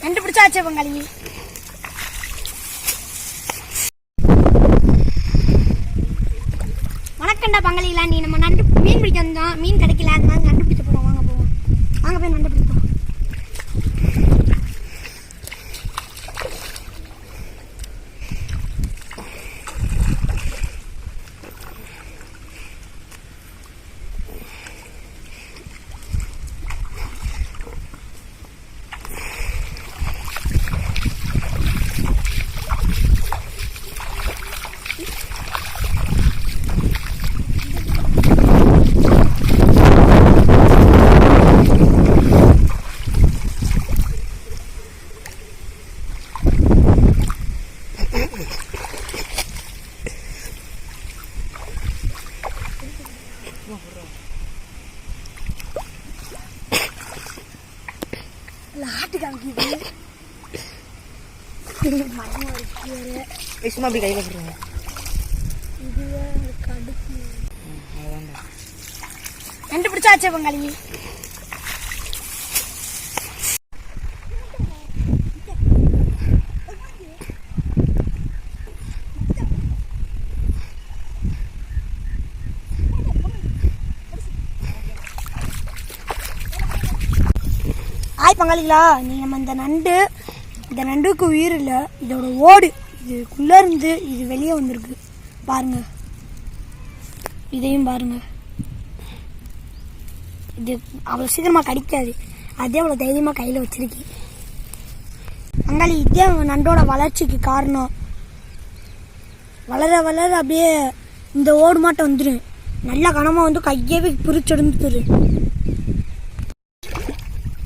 கண்டுபிடிச்சாச்சு பங்காளி. வணக்கம்டா பங்காளிகளா. நீ நம்ம நண்டு மீன் பிடிக்க வந்தோம், மீன் கிடைக்கல, அதனால கண்டுபிடிச்ச போறோம். வாங்க போவோம், வாங்க போய் நண்டு பிடிப்போம். சும்மா அப்படி கையில் போட்டுருங்க. கண்டுபிடிச்சாச்சு பங்காளி. ஆய் பங்காளிகளா, நீ நம்ம இந்த நண்டுக்கு உயிர் இல்லை, இதோட ஓடு இதுக்குள்ளே இருந்து இது வெளியே வந்திருக்கு பாருங்க. இதையும் பாருங்க. இது அவ்வளோ சீக்கிரமாக கடிக்காது, அதே அவ்வளோ தைரியமாக கையில் வச்சிருக்கு பங்காளி. இதே நண்டோட வளர்ச்சிக்கு காரணம். வளர வளர அப்படியே இந்த ஓடு மாட்டம் வந்துடும். நல்லா கனமாக வந்து கையவே பிரிச்செடுத்துரு.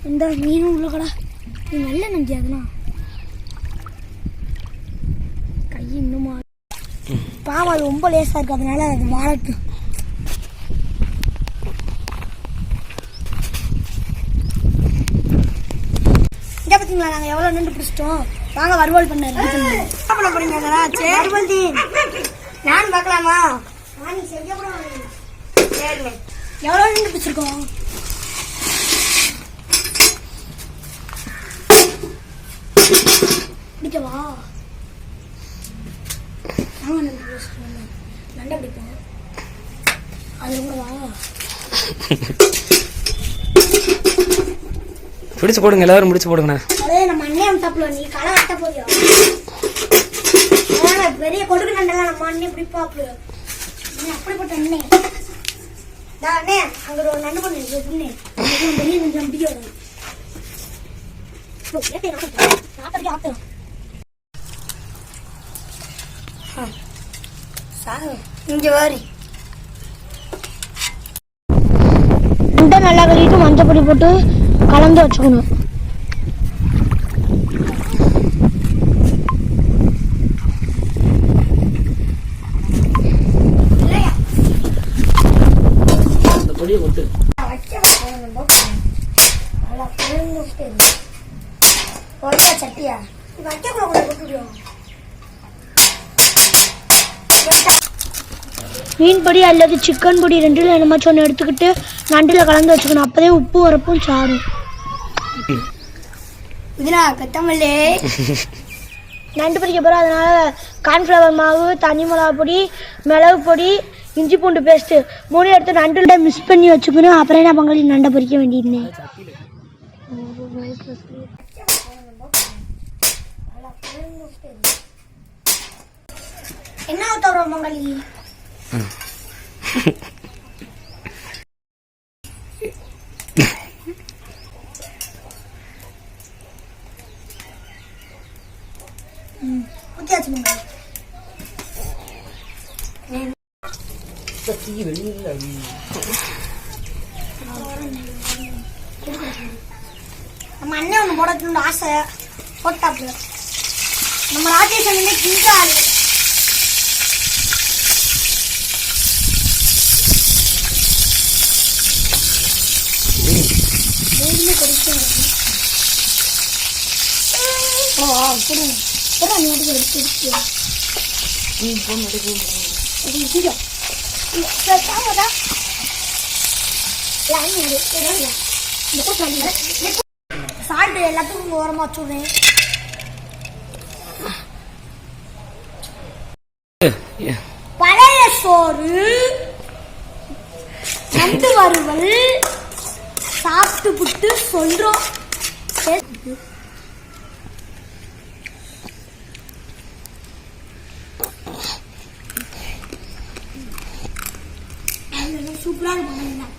இந்த மீனும் உள்ள கடை இது நல்ல நன்றி. அதெல்லாம் கை இன்னுமா பாவம், அது ரொம்ப லேசாக இருக்கு, அதனால அது வாழட்டும். இங்கே பார்த்தீங்களா, நாங்கள் எவ்வளோ நண்டு பிடிச்சிட்டோம். வாங்க வறுவல் பண்ண போறீங்க. வறுவல் தீன் நானும் பார்க்கலாமா? சரிங்க. எவ்வளோ நண்டு பிடிச்சிருக்கோம்? பிடிக்கவா? நண்டை பிடிப்போம். அது கூடவா? பிடிச்சு போடுங்க, எல்லாரும் பிடிச்சு போடுங்கண்ணா. அதே நம்ம அண்ணன் தப்புல நீ களை வெட்ட போதியா? பெரிய கொடுக்கு நண்டெல்லாம் நம்ம அண்ணன் பிடிப்பாப்பு. அப்படிப்பட்ட அண்ணே அண்ணே அங்க ஒரு நண்டு பண்ணு புண்ணு வெளியே கொஞ்சம் பிடிக்க வரும். இங்க வாரி நண்டை நல்லா கழுவிட்டு மஞ்சள் பொடி போட்டு கலந்து வச்சுக்கணும். சட்டியா மீன் பொடி அல்லது சிக்கன் பொடி ரெண்டுல என்னமாச்சும் ஒன்று எடுத்துக்கிட்டு நண்டில் கலந்து வச்சுக்கணும். அப்போதே உப்பு வரப்பும் சாரும். இதுனா கத்தமல்லே நண்டு பிடிக்க போகிறோம். அதனால் கார்ன்ஃப்ளவர் மாவு, தனி மிளகா பொடி, மிளகு பொடி, இஞ்சி பூண்டு பேஸ்ட்டு 3 எடுத்து நண்டில் மிக்ஸ் பண்ணி வச்சுக்கணும். அப்புறம் என்ன பங்காளி நண்டை பொரிக்க வேண்டியிருந்தேன். என்ன ஊற்றுறோம் பங்காளி? ஊற்றியாச்சு பங்காளி. நம்ம அண்ணன் ஒன்று போடணும்னு ஆசை போட்டாப்புல. நம்ம ராஜேஷ் வந்து கிங்கால் சால்ட் எல்லாத்துக்கும் ஓரமா வச்சுடுறேன். பழைய சோறு, நண்டு வறுவல் சாப்பிட்டு புட்டு சொல்றோம். சூப்பரா இருக்கும்.